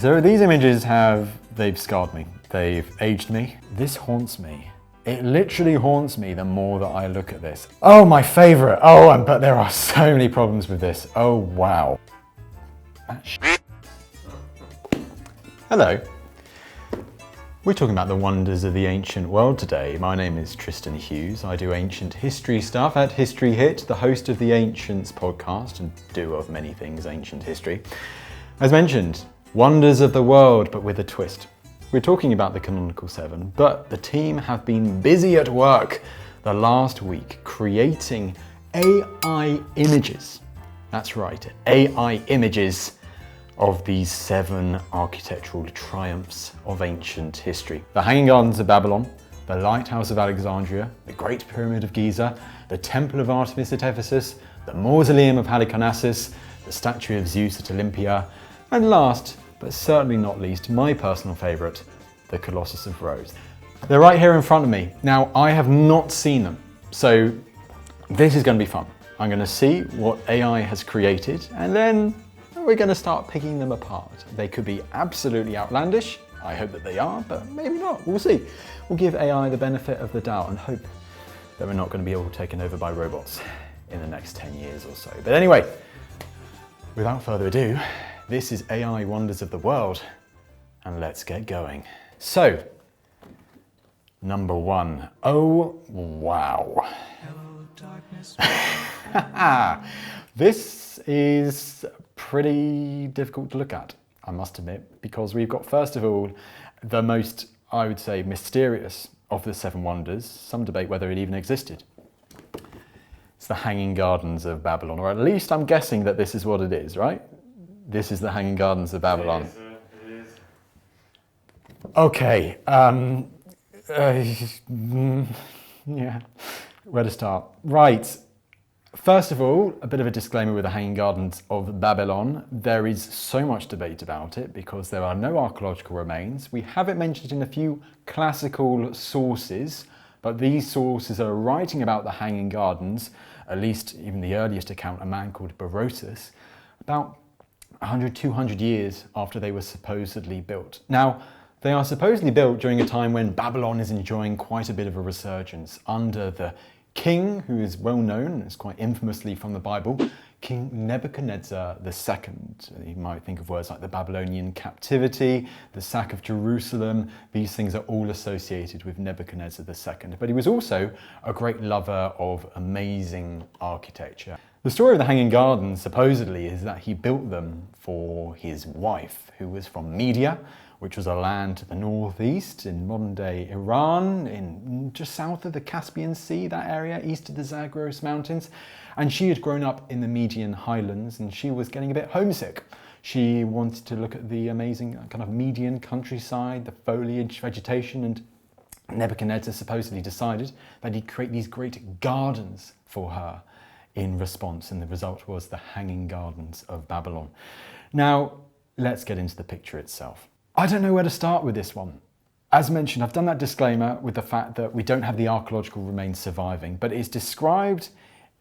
So these images they've scarred me. They've aged me. This haunts me. It literally haunts me the more that I look at this. Oh, my favorite. Oh, but there are so many problems with this. Oh, wow. Hello. We're talking about the wonders of the ancient world today. My name is Tristan Hughes. I do ancient history stuff at History Hit, the host of the Ancients podcast, and do of many things ancient history. As mentioned, wonders of the world, but with a twist. We're talking about the canonical seven, but the team have been busy at work the last week creating AI images. That's right, AI images of these seven architectural triumphs of ancient history. The Hanging Gardens of Babylon, the Lighthouse of Alexandria, the Great Pyramid of Giza, the Temple of Artemis at Ephesus, the Mausoleum of Halicarnassus, the statue of Zeus at Olympia, and last, but certainly not least, my personal favourite, the Colossus of Rhodes. They're right here in front of me. Now, I have not seen them, so this is going to be fun. I'm going to see what AI has created, and then we're going to start picking them apart. They could be absolutely outlandish. I hope that they are, but maybe not. We'll see. We'll give AI the benefit of the doubt and hope that we're not going to be all taken over by robots in the next 10 years or so. But anyway, without further ado, this is AI Wonders of the World, and let's get going. So, number one. Oh, wow. Hello, darkness. This is pretty difficult to look at, I must admit, because we've got, first of all, the most, I would say, mysterious of the seven wonders. Some debate whether it even existed. It's the Hanging Gardens of Babylon, or at least I'm guessing that this is what it is, right? This is the Hanging Gardens of Babylon. It is. Okay, yeah, where to start? Right. First of all, a bit of a disclaimer with the Hanging Gardens of Babylon. There is so much debate about it because there are no archaeological remains. We have it mentioned in a few classical sources, but these sources are writing about the Hanging Gardens, at least even the earliest account, a man called Berosus, about 100, 200 years after they were supposedly built. Now, they are supposedly built during a time when Babylon is enjoying quite a bit of a resurgence under the king, who is well known, is quite infamously from the Bible, King Nebuchadnezzar II. You might think of words like the Babylonian captivity, the sack of Jerusalem. These things are all associated with Nebuchadnezzar II. But he was also a great lover of amazing architecture. The story of the Hanging Gardens supposedly is that he built them for his wife, who was from Media, which was a land to the northeast in modern-day Iran, in just south of the Caspian Sea, that area, east of the Zagros Mountains. And she had grown up in the Median highlands, and she was getting a bit homesick. She wanted to look at the amazing kind of Median countryside, the foliage, vegetation, and Nebuchadnezzar supposedly decided that he'd create these great gardens for her in response, and the result was the Hanging Gardens of Babylon. Now, let's get into the picture itself. I don't know where to start with this one. As mentioned, I've done that disclaimer with the fact that we don't have the archaeological remains surviving, but it's described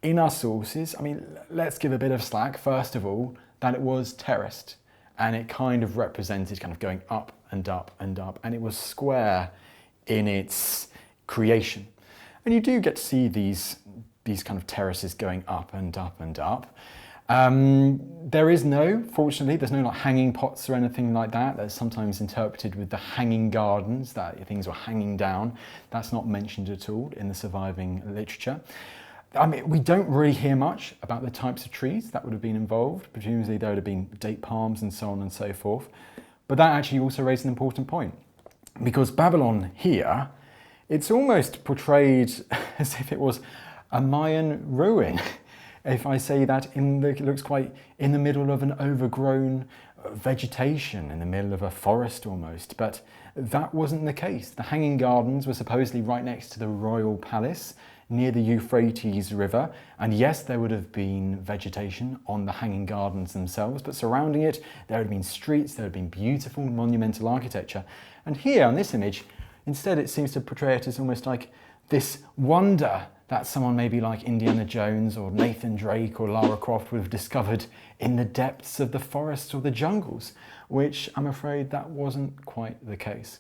in our sources. I mean, let's give a bit of slack, first of all, that it was terraced, and it kind of represented kind of going up and up and up, and it was square in its creation. And you do get to see these kind of terraces going up and up and up. Fortunately, there's no like hanging pots or anything like that. That's sometimes interpreted with the hanging gardens, that things were hanging down. That's not mentioned at all in the surviving literature. I mean, we don't really hear much about the types of trees that would have been involved. Presumably there would have been date palms and so on and so forth. But that actually also raised an important point, because Babylon here, it's almost portrayed as if it was a Mayan ruin. If I say that, it looks quite in the middle of an overgrown vegetation, in the middle of a forest almost, but that wasn't the case. The Hanging Gardens were supposedly right next to the royal palace, near the Euphrates River, and yes, there would have been vegetation on the Hanging Gardens themselves, but surrounding it, there would have been streets, there would have been beautiful monumental architecture. And here, on this image, instead it seems to portray it as almost like this wonder that someone maybe like Indiana Jones or Nathan Drake or Lara Croft would have discovered in the depths of the forests or the jungles, which I'm afraid that wasn't quite the case.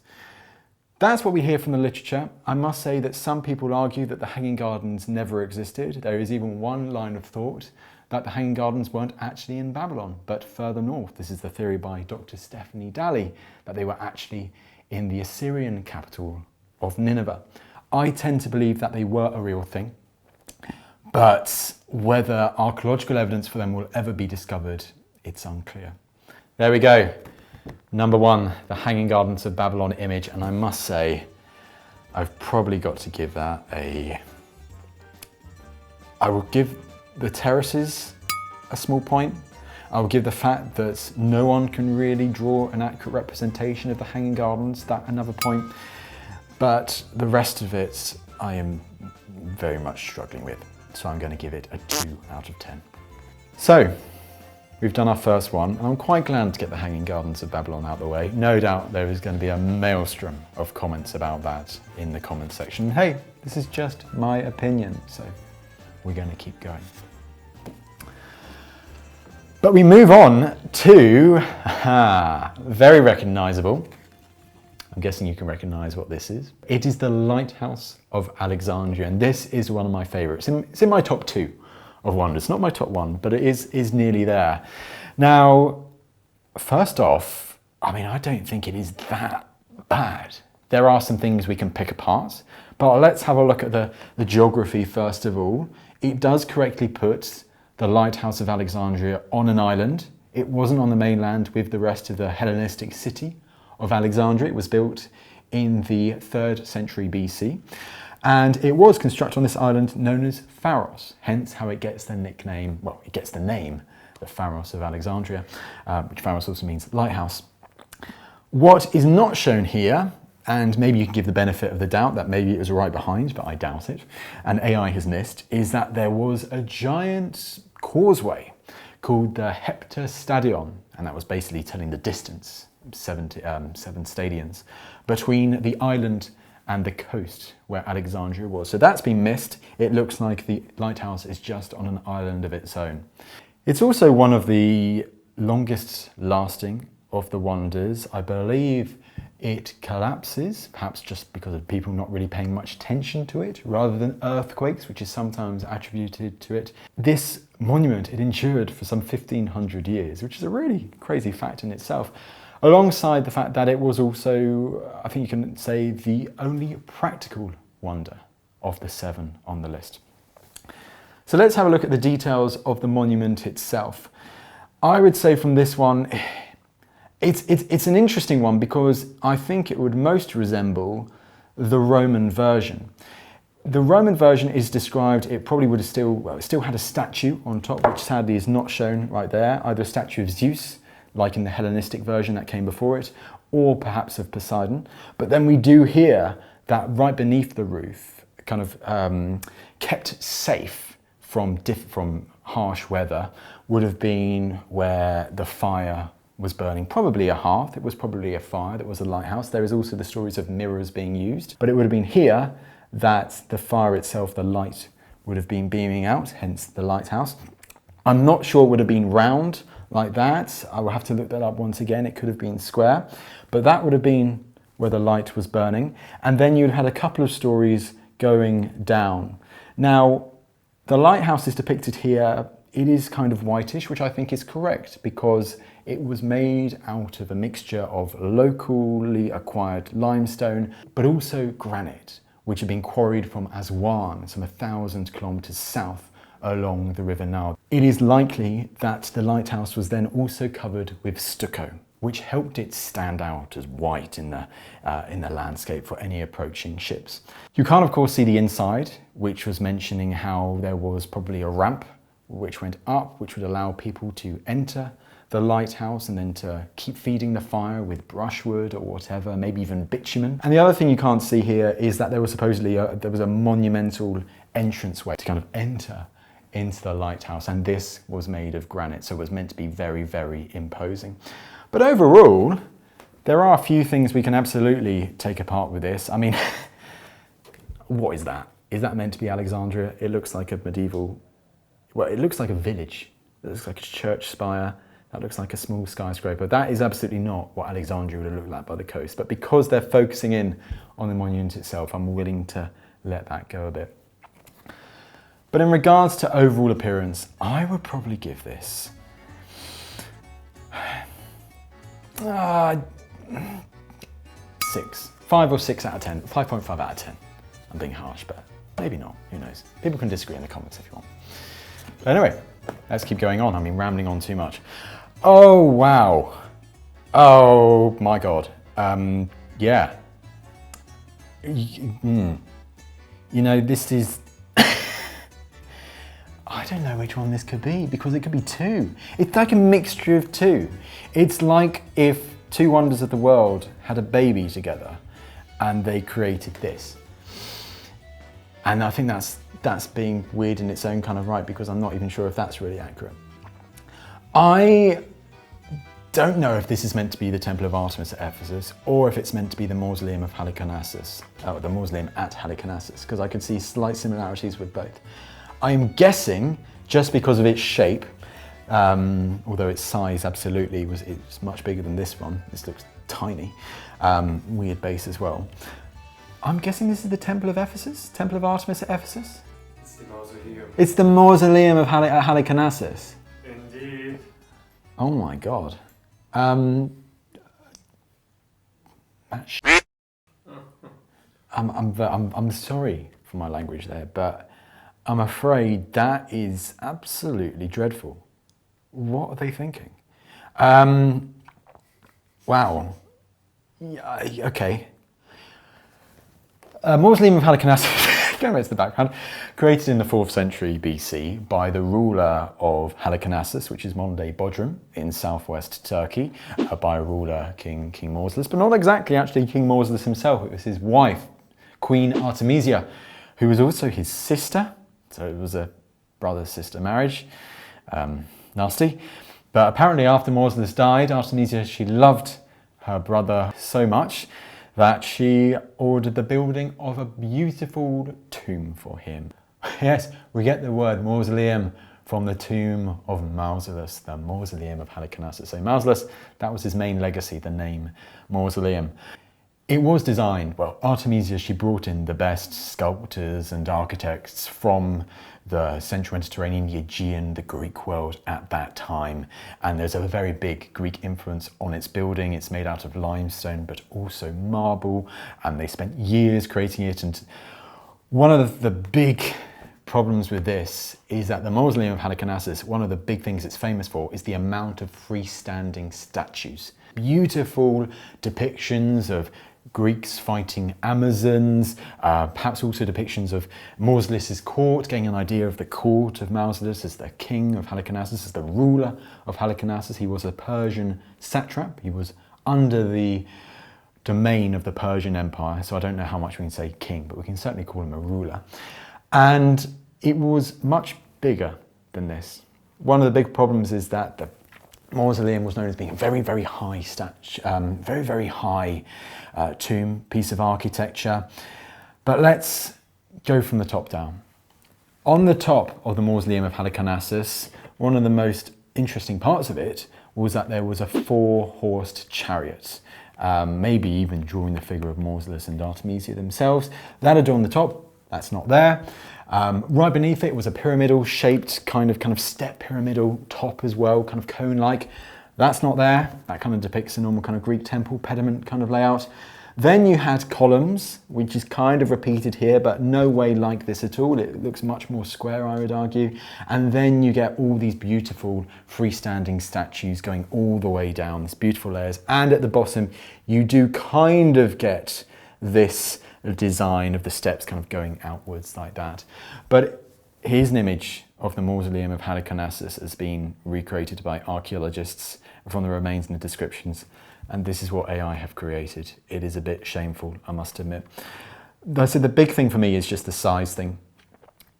That's what we hear from the literature. I must say that some people argue that the Hanging Gardens never existed. There is even one line of thought that the Hanging Gardens weren't actually in Babylon, but further north. This is the theory by Dr. Stephanie Daly, that they were actually in the Assyrian capital of Nineveh. I tend to believe that they were a real thing, but whether archaeological evidence for them will ever be discovered, it's unclear. There we go. Number one, the Hanging Gardens of Babylon image, and I must say, I've probably got to give that I will give the terraces a small point. I will give the fact that no one can really draw an accurate representation of the Hanging Gardens, that another point. But the rest of it, I am very much struggling with. So I'm going to give it a 2 out of 10. So, we've done our first one, and I'm quite glad to get the Hanging Gardens of Babylon out of the way. No doubt there is going to be a maelstrom of comments about that in the comments section. Hey, this is just my opinion, so we're going to keep going. But we move on to, very recognisable. I'm guessing you can recognise what this is. It is the Lighthouse of Alexandria, and this is one of my favourites. It's in my top 2 of wonders. Not my top 1, but it is nearly there. Now, first off, I mean, I don't think it is that bad. There are some things we can pick apart, but let's have a look at the geography first of all. It does correctly put the Lighthouse of Alexandria on an island. It wasn't on the mainland with the rest of the Hellenistic city of Alexandria. It was built in the 3rd century BC, and it was constructed on this island known as Pharos, hence how it gets the nickname, well, it gets the name, the Pharos of Alexandria, which Pharos also means lighthouse. What is not shown here, and maybe you can give the benefit of the doubt that maybe it was right behind, but I doubt it, and AI has missed, is that there was a giant causeway called the Heptastadion, and that was basically telling the distance, 7 stadions, between the island and the coast where Alexandria was. So that's been missed. It looks like the lighthouse is just on an island of its own. It's also one of the longest lasting of the wonders. I believe it collapses, perhaps just because of people not really paying much attention to it, rather than earthquakes, which is sometimes attributed to it. This monument, it endured for some 1,500 years, which is a really crazy fact in itself. Alongside the fact that it was also, I think you can say, the only practical wonder of the 7 on the list. So let's have a look at the details of the monument itself. I would say from this one, it's an interesting one because I think it would most resemble the Roman version. The Roman version is described, it probably would have it still had a statue on top, which sadly is not shown right there, either a statue of Zeus, like in the Hellenistic version that came before it, or perhaps of Poseidon. But then we do hear that right beneath the roof, kind of kept safe from harsh weather, would have been where the fire was burning. Probably a hearth, it was probably a fire that was a lighthouse. There is also the stories of mirrors being used, but it would have been here that the fire itself, the light, would have been beaming out, hence the lighthouse. I'm not sure it would have been round like that. I will have to look that up once again. It could have been square, but that would have been where the light was burning. And then you'd had a couple of stories going down. Now, the lighthouse is depicted here. It is kind of whitish, which I think is correct because it was made out of a mixture of locally acquired limestone, but also granite, which had been quarried from Aswan, some 1,000 kilometers south along the River Nile. It is likely that the lighthouse was then also covered with stucco, which helped it stand out as white in the landscape for any approaching ships. You can't of course see the inside, which was mentioning how there was probably a ramp which went up, which would allow people to enter the lighthouse and then to keep feeding the fire with brushwood or whatever, maybe even bitumen. And the other thing you can't see here is that there was supposedly there was a monumental entranceway to kind of enter into the lighthouse, and this was made of granite, so it was meant to be very, very imposing. But overall, there are a few things we can absolutely take apart with this. I mean, what is that? Is that meant to be Alexandria? It looks like a medieval, well, it looks like a village. It looks like a church spire. That looks like a small skyscraper. That is absolutely not what Alexandria would have looked like by the coast. But because they're focusing in on the monument itself, I'm willing to let that go a bit. But in regards to overall appearance, I would probably give this 6. 5 or 6 out of 10. 5.5 out of 10. I'm being harsh, but maybe not. Who knows? People can disagree in the comments if you want. But anyway, let's keep going on. I've been rambling on too much. Oh, wow. Oh, my God. Yeah. You know, this is... I don't know which one this could be, because it could be two. It's like a mixture of two. It's like if two wonders of the world had a baby together and they created this. And I think that's being weird in its own kind of right, because I'm not even sure if that's really accurate. I don't know if this is meant to be the Temple of Artemis at Ephesus, or if it's meant to be the Mausoleum of Halicarnassus, the Mausoleum at Halicarnassus, because I could see slight similarities with both. I'm guessing, just because of its shape, although its size absolutely it's much bigger than this one. This looks tiny, weird base as well. I'm guessing this is the Temple of Ephesus? Temple of Artemis at Ephesus? It's the Mausoleum. It's the Mausoleum of Halicarnassus. Indeed. Oh my God. I'm sorry for my language there, but I'm afraid that is absolutely dreadful. What are they thinking? Wow. Yeah, okay. Mausoleum of Halicarnassus, going back to the background, created in the 4th century BC by the ruler of Halicarnassus, which is modern-day Bodrum in southwest Turkey, by a ruler, King Mausolus, but not exactly actually King Mausolus himself. It was his wife, Queen Artemisia, who was also his sister. So it was a brother-sister marriage. Nasty. But apparently after Mausolus died, Artemisia, she loved her brother so much that she ordered the building of a beautiful tomb for him. Yes, we get the word mausoleum from the tomb of Mausolus, the Mausoleum of Halicarnassus. So Mausolus, that was his main legacy, the name Mausoleum. It was designed, well, Artemisia, she brought in the best sculptors and architects from the Central Mediterranean, the Aegean, the Greek world at that time. And there's a very big Greek influence on its building. It's made out of limestone, but also marble. And they spent years creating it. And one of the big problems with this is that the Mausoleum of Halicarnassus, one of the big things it's famous for is the amount of freestanding statues. Beautiful depictions of Greeks fighting Amazons, perhaps also depictions of Mausolus's court, getting an idea of the court of Mausolus as the king of Halicarnassus, as the ruler of Halicarnassus. He was a Persian satrap. He was under the domain of the Persian Empire, so I don't know how much we can say king, but we can certainly call him a ruler. And it was much bigger than this. One of the big problems is that the Mausoleum was known as being a very, very high very high tomb, piece of architecture. But let's go from the top down. On the top of the Mausoleum of Halicarnassus, one of the most interesting parts of it was that there was a 4-horsed chariot, maybe even drawing the figure of Mausolus and Artemisia themselves. That adorned the top. That's not there. Right beneath it was a pyramidal shaped kind of step pyramidal top as well, kind of cone-like. That's not there. That kind of depicts a normal kind of Greek temple pediment kind of layout. Then you had columns, which is kind of repeated here, but no way like this at all. It looks much more square, I would argue. And then you get all these beautiful freestanding statues going all the way down, these beautiful layers. And at the bottom, you do kind of get this design of the steps kind of going outwards like that. But here's an image of the Mausoleum of Halicarnassus has been recreated by archaeologists from the remains and the descriptions, and this is what AI have created. It is a bit shameful, I must admit. So the big thing for me is just the size thing.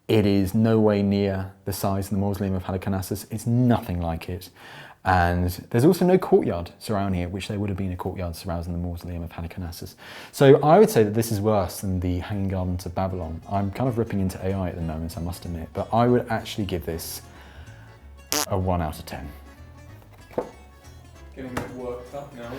It is no way near the size of the Mausoleum of Halicarnassus. It's nothing like it. And there's also no courtyard surrounding it, which there would have been a courtyard surrounding the Mausoleum of Halicarnassus. So I would say that this is worse than the Hanging Gardens of Babylon. I'm kind of ripping into AI at the moment, I must admit, but I would actually give this a 1 out of 10. Getting a bit worked up now.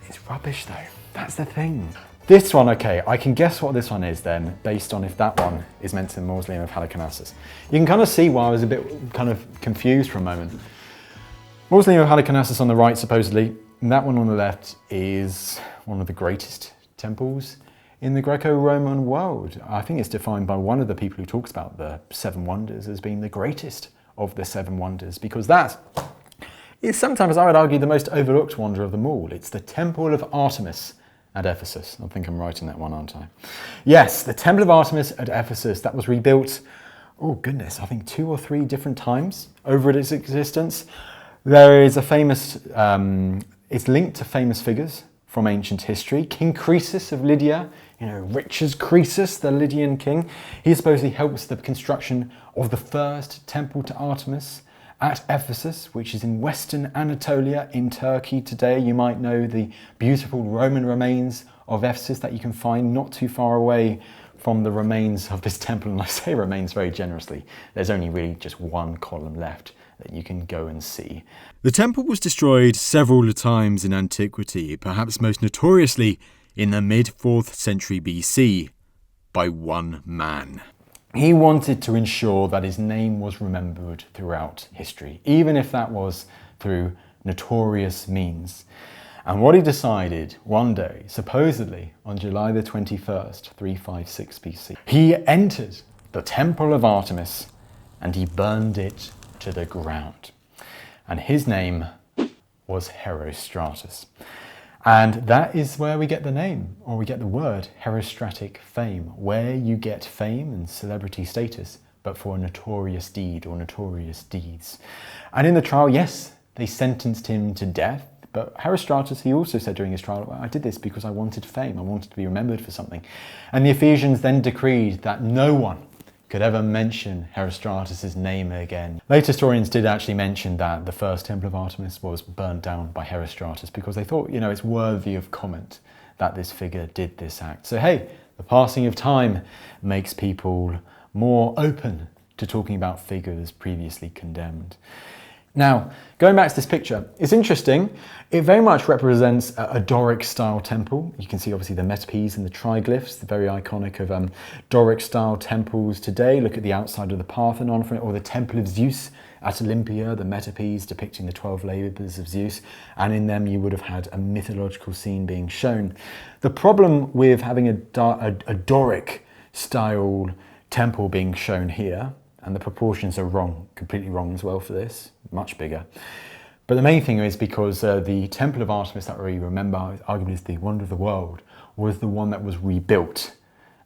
It's rubbish though, that's the thing. This one, okay, I can guess what this one is then, based on if that one is meant to the Mausoleum of Halicarnassus. You can kind of see why I was a bit kind of confused for a moment. Mausoleum of Halicarnassus on the right, supposedly, and that one on the left is one of the greatest temples in the Greco-Roman world. I think it's defined by one of the people who talks about the 7 wonders as being the greatest of the 7 wonders, because that is sometimes, I would argue, the most overlooked wonder of them all. It's the Temple of Artemis at Ephesus. I think I'm right in that one, aren't I? Yes, the Temple of Artemis at Ephesus, that was rebuilt, oh goodness, I think 2 or 3 different times over its existence. There is a famous, it's linked to famous figures from ancient history. King Croesus of Lydia, rich as Croesus, the Lydian king, he supposedly helps the construction of the first temple to Artemis at Ephesus, which is in Western Anatolia in Turkey today. You might know the beautiful Roman remains of Ephesus that you can find not too far away from the remains of this temple. And I say remains very generously. There's only really just one column left that you can go and see. The temple was destroyed several times in antiquity, perhaps most notoriously in the mid-4th century BC, by one man. He wanted to ensure that his name was remembered throughout history, even if that was through notorious means. And what he decided one day, supposedly on July the 21st, 356 BC, he entered the Temple of Artemis and he burned it to the ground. And his name was Herostratus. And that is where we get the name, or we get the word herostratic fame, where you get fame and celebrity status, but for a notorious deed or notorious deeds. And in the trial, yes, they sentenced him to death, but Herostratus, he also said during his trial, well, I did this because I wanted fame, I wanted to be remembered for something. And the Ephesians then decreed that no one could ever mention Herostratus' name again. Later historians did actually mention that the first Temple of Artemis was burnt down by Herostratus because they thought, it's worthy of comment that this figure did this act. So hey, the passing of time makes people more open to talking about figures previously condemned. Now, going back to this picture, it's interesting. It very much represents a Doric-style temple. You can see obviously the metopes and the triglyphs, the very iconic of Doric-style temples today. Look at the outside of the Parthenon, or the Temple of Zeus at Olympia, the metopes depicting the 12 labours of Zeus, and in them you would have had a mythological scene being shown. The problem with having a Doric-style temple being shown here, and the proportions are wrong, completely wrong as well for this, much bigger. But the main thing is because the Temple of Artemis that we remember, arguably is the wonder of the world, was the one that was rebuilt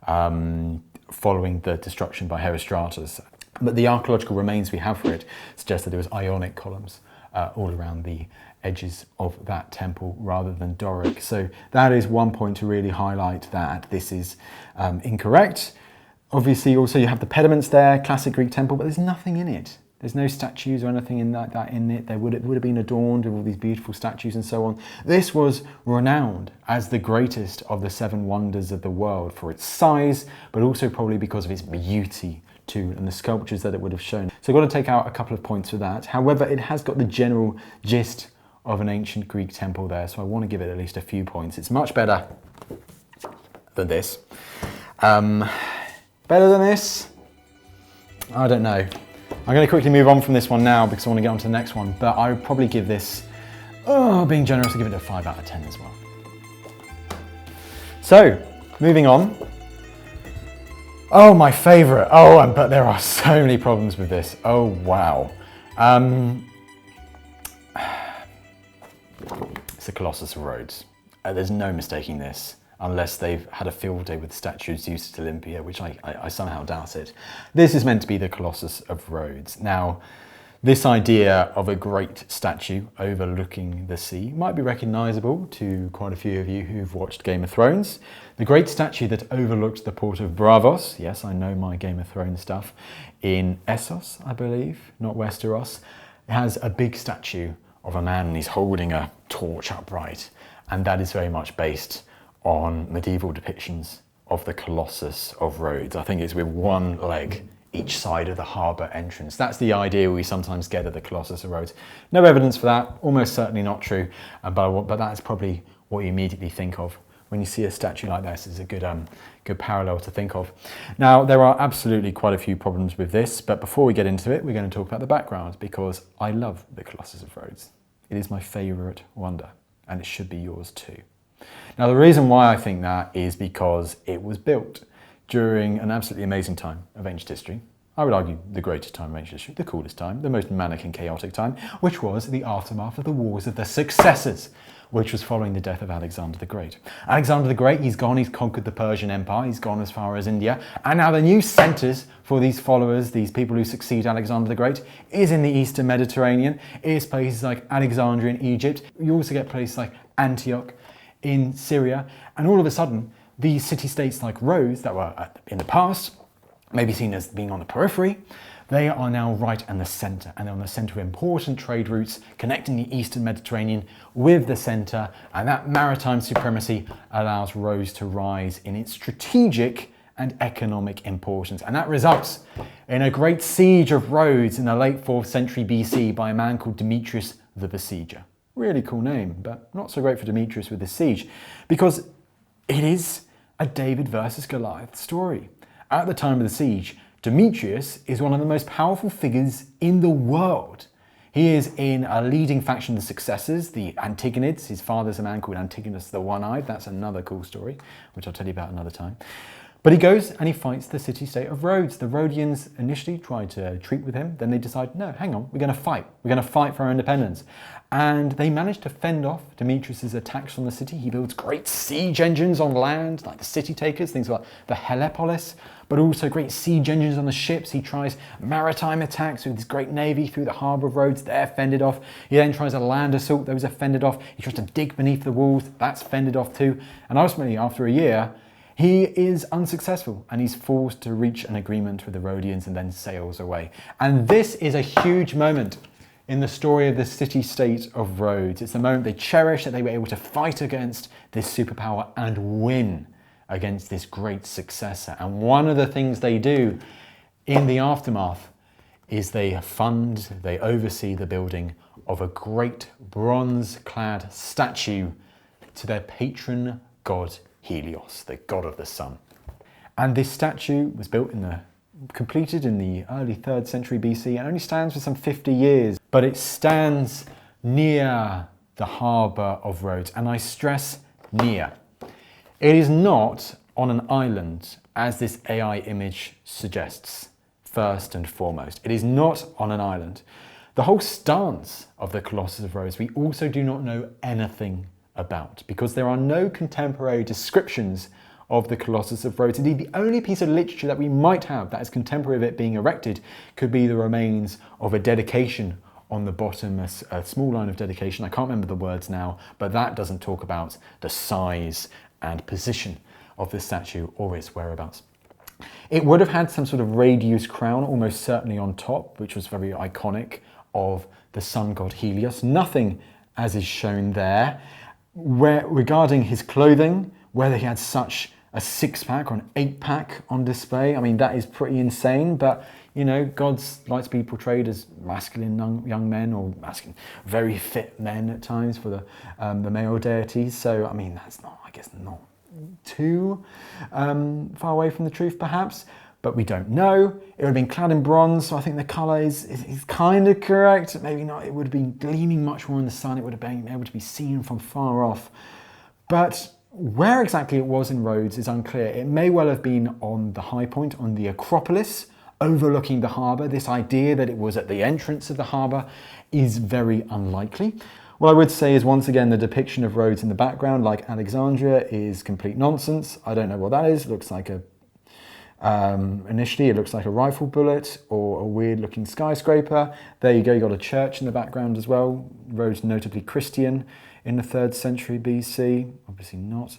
following the destruction by Herostratus. But the archaeological remains we have for it suggest that there was Ionic columns all around the edges of that temple rather than Doric. So that is one point to really highlight that this is incorrect. Obviously, also you have the pediments there, classic Greek temple, but there's nothing in it. There's no statues or anything in that in it. It would have been adorned with all these beautiful statues and so on. This was renowned as the greatest of the 7 wonders of the world for its size, but also probably because of its beauty too, and the sculptures that it would have shown. So I've got to take out a couple of points for that. However, it has got the general gist of an ancient Greek temple there, so I want to give it at least a few points. It's much better than this. Better than this? I don't know. I'm going to quickly move on from this one now because I want to get on to the next one, but I would probably give this, being generous, I'll give it a 5 out of 10 as well. So, moving on. Oh, my favourite. But there are so many problems with this. Oh, wow. It's the Colossus of Rhodes. There's no mistaking this, unless they've had a field day with the statue of Zeus at Olympia, which I somehow doubt it. This is meant to be the Colossus of Rhodes. Now, this idea of a great statue overlooking the sea might be recognisable to quite a few of you who've watched Game of Thrones. The great statue that overlooked the port of Braavos, yes, I know my Game of Thrones stuff, in Essos, I believe, not Westeros. It has a big statue of a man and he's holding a torch upright, and that is very much based on medieval depictions of the Colossus of Rhodes. I think it's with one leg each side of the harbour entrance. That's the idea we sometimes get of the Colossus of Rhodes. No evidence for that, almost certainly not true, but that's probably what you immediately think of when you see a statue like this. Is a good parallel to think of. Now, there are absolutely quite a few problems with this, but before we get into it, we're going to talk about the background, because I love the Colossus of Rhodes. It is my favourite wonder, and it should be yours too. Now, the reason why I think that is because it was built during an absolutely amazing time of ancient history. I would argue the greatest time of ancient history, the coolest time, the most manic and chaotic time, which was the aftermath of the Wars of the Successors, which was following the death of Alexander the Great. Alexander the Great, he's gone, he's conquered the Persian Empire, he's gone as far as India, and now the new centres for these followers, these people who succeed Alexander the Great, is in the Eastern Mediterranean. It is places like Alexandria in Egypt. You also get places like Antioch in Syria, and all of a sudden, these city-states like Rhodes, that were in the past, maybe seen as being on the periphery, they are now right in the centre, and they're on the centre of important trade routes connecting the Eastern Mediterranean with the centre, and that maritime supremacy allows Rhodes to rise in its strategic and economic importance. And that results in a great siege of Rhodes in the late 4th century BC by a man called Demetrius the Besieger. Really cool name, but not so great for Demetrius with this siege, because it is a David versus Goliath story. At the time of the siege, Demetrius is one of the most powerful figures in the world. He is in a leading faction of the successors, the Antigonids. His father's a man called Antigonus the One-Eyed. That's another cool story, which I'll tell you about another time. But he goes and he fights the city-state of Rhodes. The Rhodians initially tried to treat with him. Then they decide, no, hang on, we're going to fight. We're going to fight for our independence. And they managed to fend off Demetrius's attacks on the city. He builds great siege engines on land, like the city takers, things like the Helepolis, but also great siege engines on the ships. He tries maritime attacks with his great navy through the harbour of Rhodes. They're fended off. He then tries a land assault. Those are fended off. He tries to dig beneath the walls. That's fended off too. And ultimately, after a year, he is unsuccessful and he's forced to reach an agreement with the Rhodians and then sails away. And this is a huge moment in the story of the city-state of Rhodes. It's the moment they cherish, that they were able to fight against this superpower and win against this great successor. And one of the things they do in the aftermath is they oversee the building of a great bronze-clad statue to their patron god Helios, the god of the sun. And this statue was completed in the early 3rd century BC and only stands for some 50 years, but it stands near the harbour of Rhodes, and I stress near. It is not on an island, as this AI image suggests, first and foremost. It is not on an island. The whole stance of the Colossus of Rhodes we also do not know anything about, because there are no contemporary descriptions of the Colossus of Rhodes. Indeed, the only piece of literature that we might have that is contemporary of it being erected could be the remains of a dedication on the bottom, a small line of dedication. I can't remember the words now, but that doesn't talk about the size and position of the statue or its whereabouts. It would have had some sort of radius crown, almost certainly on top, which was very iconic of the sun god Helios. Nothing as is shown there. Regarding his clothing, whether he had such a 6-pack or an 8-pack on display, I mean, that is pretty insane, but you know, gods like to be portrayed as masculine young men, or masculine, very fit men at times for the male deities. So, I mean, that's not, I guess, not too far away from the truth, perhaps, but we don't know. It would have been clad in bronze, so I think the colour is kind of correct. Maybe not. It would have been gleaming much more in the sun. It would have been able to be seen from far off. But where exactly it was in Rhodes is unclear. It may well have been on the high point, on the Acropolis, overlooking the harbour. This idea that it was at the entrance of the harbour is very unlikely. What I would say is, once again, the depiction of Rhodes in the background, like Alexandria, is complete nonsense. I don't know what that is. It looks like initially it looks like a rifle bullet or a weird looking skyscraper. There you go, you got a church in the background as well. Rhodes notably Christian in the 3rd century BC, obviously not.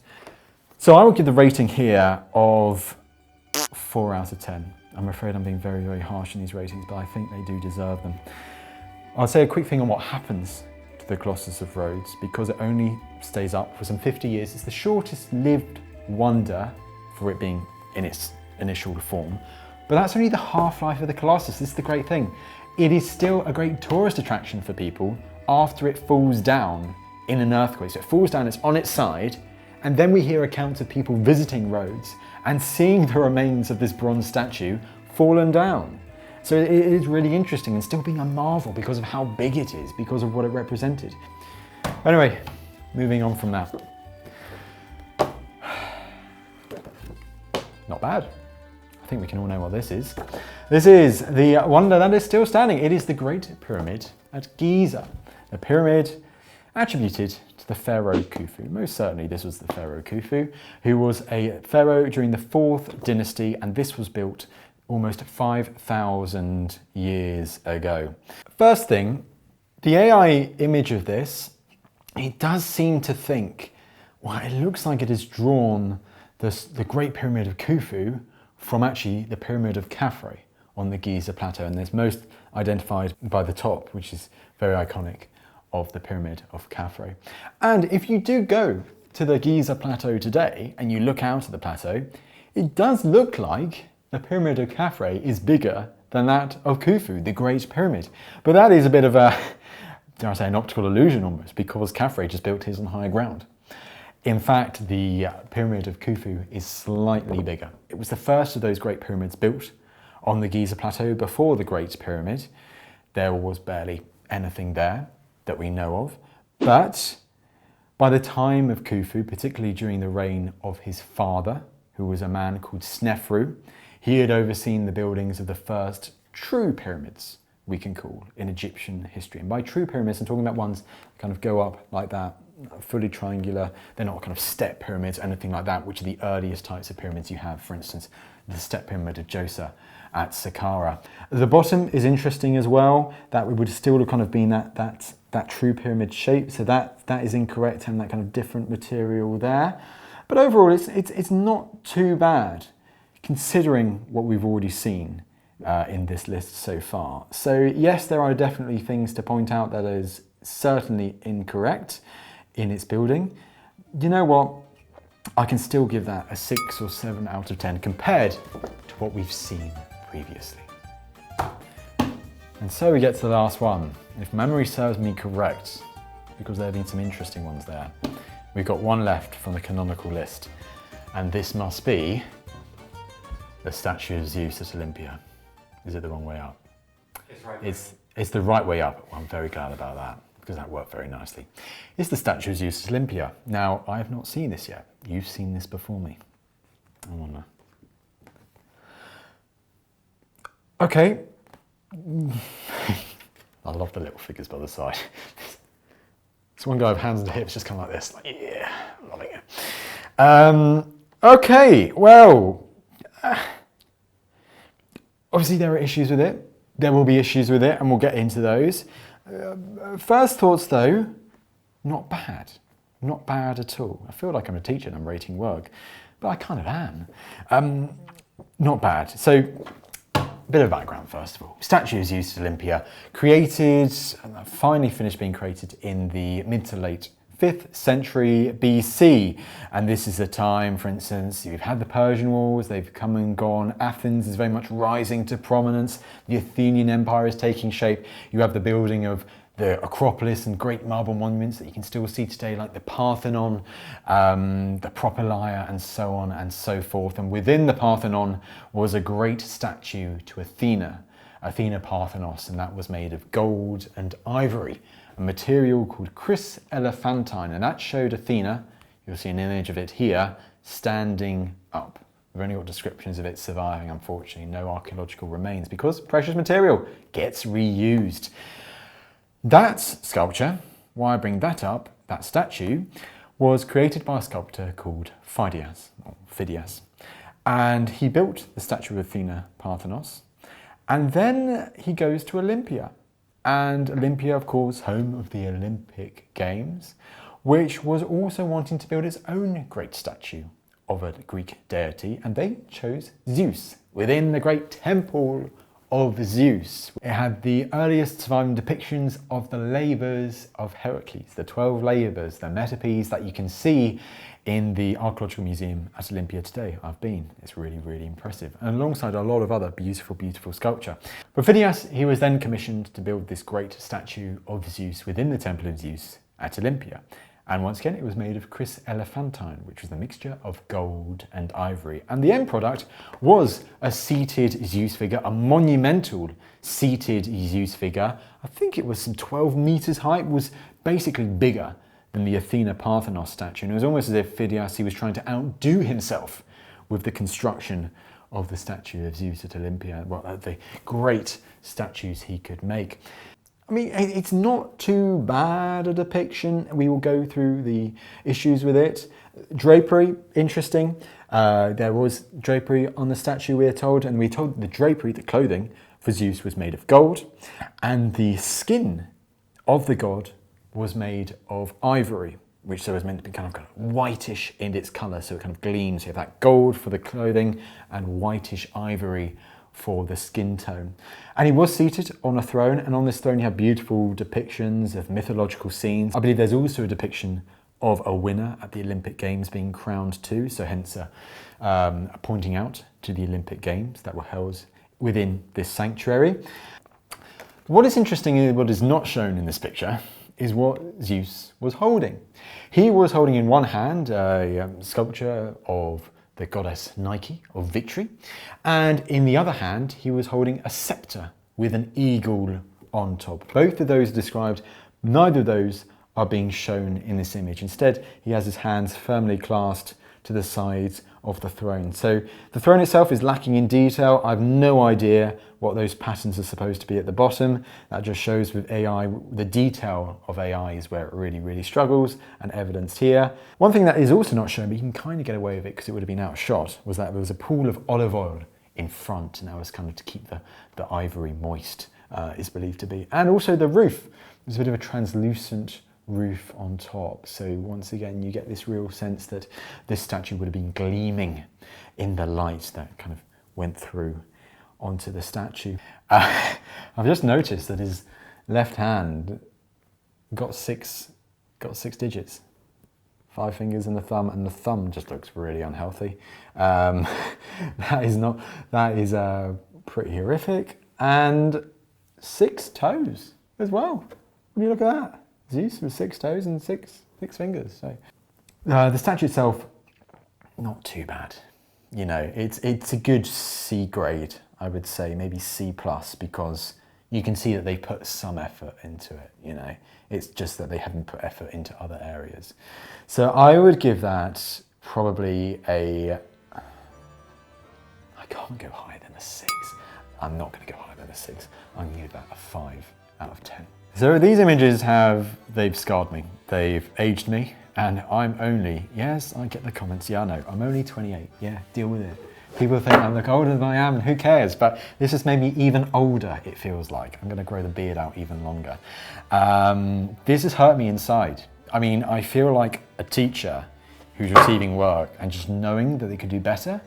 So I would give the rating here of 4 out of 10. I'm afraid I'm being very, very harsh in these ratings, but I think they do deserve them. I'll say a quick thing on what happens to the Colossus of Rhodes, because it only stays up for some 50 years. It's the shortest lived wonder for it being in its initial form. But that's only the half-life of the Colossus. This is the great thing. It is still a great tourist attraction for people after it falls down in an earthquake. So it falls down, it's on its side, and then we hear accounts of people visiting Rhodes and seeing the remains of this bronze statue fallen down. So it is really interesting and still being a marvel because of how big it is, because of what it represented. Anyway, moving on from that. Not bad. I think we can all know what this is. This is the wonder that is still standing. It is the Great Pyramid at Giza. A pyramid attributed to the pharaoh Khufu. Most certainly this was the pharaoh Khufu, who was a pharaoh during the 4th dynasty, and this was built almost 5,000 years ago. First thing, the AI image of this, it does seem to think, well, it looks like it has drawn the Great Pyramid of Khufu from actually the Pyramid of Khafre on the Giza plateau, and there's most identified by the top, which is very iconic, of the Pyramid of Khafre. And if you do go to the Giza plateau today and you look out at the plateau, it does look like the Pyramid of Khafre is bigger than that of Khufu, the Great Pyramid. But that is a bit of a, dare I say, an optical illusion almost, because Khafre just built his on higher ground. In fact, the Pyramid of Khufu is slightly bigger. It was the first of those great pyramids built on the Giza plateau. Before the Great Pyramid, there was barely anything there that we know of. But by the time of Khufu, particularly during the reign of his father, who was a man called Snefru, he had overseen the buildings of the first true pyramids, we can call, in Egyptian history. And by true pyramids, I'm talking about ones that kind of go up like that, fully triangular. They're not kind of step pyramids, anything like that, which are the earliest types of pyramids you have. For instance, the step pyramid of Djoser at Saqqara. The bottom is interesting as well. That would still have kind of been that true pyramid shape. So that is incorrect, having that kind of different material there. But overall, it's not too bad, considering what we've already seen in this list so far. So yes, there are definitely things to point out that is certainly incorrect in its building. You know what? I can still give that a 6 or 7 out of 10 compared to what we've seen previously. And so we get to the last one. If memory serves me correct, because there have been some interesting ones there, we've got one left from the canonical list, and this must be the statue of Zeus at Olympia. Is it the wrong way up? It's right. It's the right way up. I'm very glad about that, because that worked very nicely. It's the statue of Zeus at Olympia. Now, I have not seen this yet. You've seen this before me. I wonder. Okay. I love the little figures by the side. This one guy with hands on the hips just kind of like this, like, yeah, loving it. Okay, well, obviously there are issues with it. There will be issues with it, and we'll get into those. First thoughts though, not bad. Not bad at all. I feel like I'm a teacher and I'm rating work, but I kind of am. Not bad. So, a bit of background first of all. Statue of Zeus at Olympia, created, finally finished being created in the mid to late 5th century BC. And this is a time, for instance, you've had the Persian Wars, they've come and gone. Athens is very much rising to prominence. The Athenian Empire is taking shape. You have the building of the Acropolis and great marble monuments that you can still see today, like the Parthenon, the Propylaea, and so on and so forth. And within the Parthenon was a great statue to Athena Parthenos, and that was made of gold and ivory, a material called chryselephantyne, and that showed Athena, you'll see an image of it here, standing up. We've only got descriptions of it surviving, unfortunately, no archaeological remains, because precious material gets reused. That sculpture, why I bring that up, that statue, was created by a sculptor called Phidias, and he built the statue of Athena Parthenos, and then he goes to Olympia, and Olympia, of course, home of the Olympic Games, which was also wanting to build its own great statue of a Greek deity, and they chose Zeus within the great temple of Zeus. It had the earliest surviving depictions of the labours of Heracles, the 12 labours, the metopes that you can see in the Archaeological Museum at Olympia today. I've been. It's really, really impressive. And alongside a lot of other beautiful, beautiful sculpture. For Phidias, he was then commissioned to build this great statue of Zeus within the Temple of Zeus at Olympia. And once again, it was made of chrysoelephantine, which was a mixture of gold and ivory. And the end product was a seated Zeus figure, a monumental seated Zeus figure. I think it was some 12 meters high. It was basically bigger than the Athena Parthenos statue. And it was almost as if Phidias, he was trying to outdo himself with the construction of the statue of Zeus at Olympia, the great statues he could make. I mean, it's not too bad a depiction. We will go through the issues with it. Drapery, interesting. There was drapery on the statue, we are told, and we told the drapery, the clothing for Zeus was made of gold, and the skin of the god was made of ivory, which so is meant to be kind of whitish in its colour, so it kind of gleams. You have that gold for the clothing and whitish ivory for the skin tone. And he was seated on a throne, and on this throne you have beautiful depictions of mythological scenes. I believe there's also a depiction of a winner at the Olympic Games being crowned too, so hence pointing out to the Olympic Games that were held within this sanctuary. What is interesting and what is not shown in this picture is what Zeus was holding. He was holding in one hand a sculpture of the goddess Nike, of victory, and in the other hand he was holding a scepter with an eagle on top. Both of those are described, neither of those are being shown in this image. Instead, he has his hands firmly clasped to the sides of the throne. So the throne itself is lacking in detail. I have no idea what those patterns are supposed to be at the bottom. That just shows with AI, the detail of AI is where it really, really struggles, and evidenced here. One thing that is also not shown, but you can kind of get away with it because it would have been outshot, was that there was a pool of olive oil in front, and that was kind of to keep the ivory moist, is believed to be. And also the roof. There's a bit of a translucent roof on top. So once again, you get this real sense that this statue would have been gleaming in the light that kind of went through onto the statue. I've just noticed that his left hand got six digits. 5 fingers and the thumb just looks really unhealthy. That is pretty horrific. And 6 toes as well. When you look at that. Zeus with 6 toes and six fingers. So the statue itself, not too bad. You know, it's a good C grade, I would say, maybe C+, because you can see that they put some effort into it. You know, it's just that they haven't put effort into other areas. So I would give that probably I can't go higher than a 6. I'm not going to go higher than a 6. I'm going to give that a 5 out of 10. So these images they've scarred me, they've aged me, and I'm only, yes, I get the comments, yeah I know, I'm only 28, yeah, deal with it. People think I look older than I am, and who cares, but this has made me even older, it feels like. I'm gonna grow the beard out even longer. This has hurt me inside. I mean, I feel like a teacher who's receiving work and just knowing that they could do better,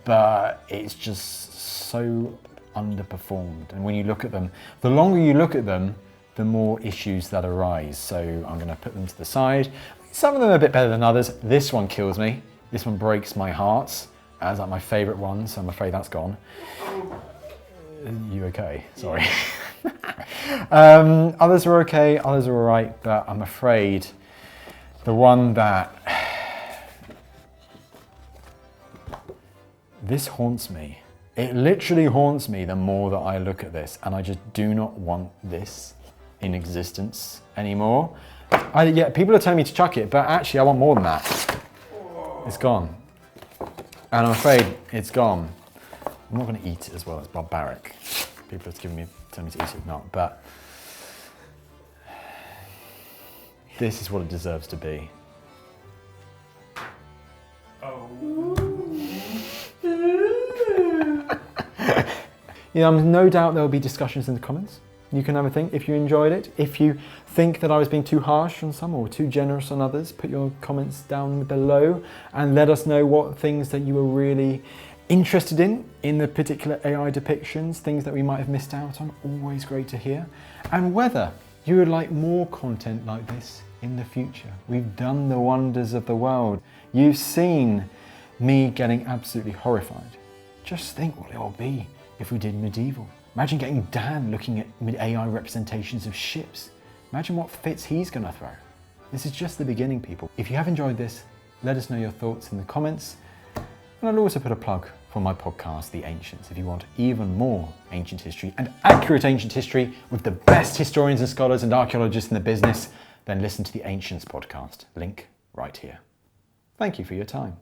but it's just so underperformed. And when you look at them, the longer you look at them, the more issues that arise. So I'm going to put them to the side. Some of them are a bit better than others. This one kills me. This one breaks my heart. That's like my favourite one, so I'm afraid that's gone. You okay? Sorry. Others are okay, others are alright, but I'm afraid the one that... This haunts me. It literally haunts me the more that I look at this, and I just do not want this in existence anymore. Yeah, people are telling me to chuck it, but actually I want more than that. It's gone. And I'm afraid it's gone. I'm not going to eat it as well, it's barbaric. People are telling me to eat it, not, but this is what it deserves to be. Yeah, no doubt there will be discussions in the comments. You can have a think if you enjoyed it. If you think that I was being too harsh on some or too generous on others, put your comments down below and let us know what things that you were really interested in the particular AI depictions, things that we might have missed out on, always great to hear. And whether you would like more content like this in the future. We've done the wonders of the world. You've seen me getting absolutely horrified. Just think what it will be if we did medieval. Imagine getting Dan looking at AI representations of ships. Imagine what fits he's going to throw. This is just the beginning, people. If you have enjoyed this, let us know your thoughts in the comments. And I'll also put a plug for my podcast, The Ancients. If you want even more ancient history and accurate ancient history with the best historians and scholars and archaeologists in the business, then listen to the Ancients podcast. Link right here. Thank you for your time.